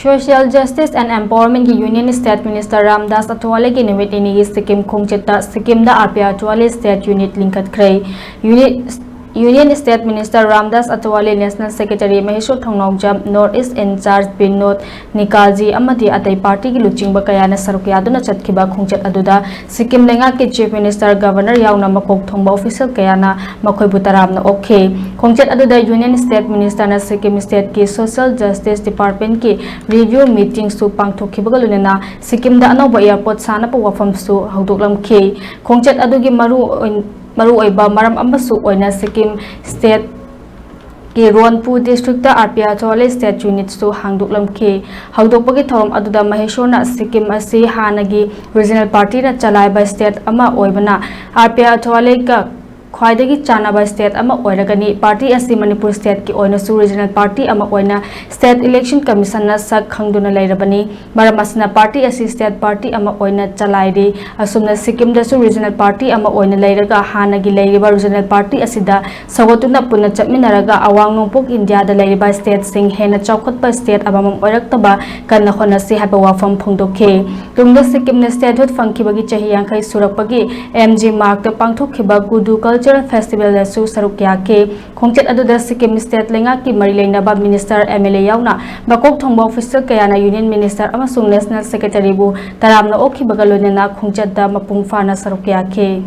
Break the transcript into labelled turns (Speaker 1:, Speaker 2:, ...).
Speaker 1: Social Justice and Empowerment की Union State Minister Ramdas Athawale की numit nini की Sikkim khongchat Sikkim da RPI Athawale State Unit lingkhatkhre Union State Minister Ramdas Athawale National Secretary Maheshwar Thongnawjam North East in charge Binod Nikalji amadi atai party ki luchingba kayana saruk yaduna chatkiba khongchat aduda Sikkim lenga ke Chief Minister Governor yauna makok thongba official kayana makhoi butaramna okhe khongchat aduda Union State Minister na Sikkim State ki Social Justice Department ki review meeting su pangthokhibaga lunena Sikkim da anoba airport sana pa wafam su haudoklamkhe khongchat adugi maru oiba maram amasu oina Sikkim State ki Ronpu District da RPI Athawale State Unit su hangdoklamkhe haudokpagi thorom aduda Maheshwar na Sikkim asi hanagi regional party na chalaiba state ama oibana RPI Athawale ka khwaidagi chanaba state ama oiragani party asi Manipur state ki oina su regional party ama oina state election commission na sak khangduna lairabani maramasna party asi state party ama oina chalaidi asumna Sikkim da su regional party ama oina lairaga hanagi lairiba regional party asida sawatuna punna chapminaraga awang nongpok India da lairiba state sing hena chawkhatpa state abamam oiraktaba kanna khona si haba wafam phongdokhe tungda Sikkim na statehood fangkhibagi chahi yankhai surakpagi MG mark da pangthokhiba gudu Cultural Festival da su saruk yake khongchat aduda Sikkim State lenga ki mari leinaba Minister MLA yauna bakok thongba official kayana Union Minister amasung National Secretary bu taramna okhibaga loinena khongchat da mapung fana saruk yake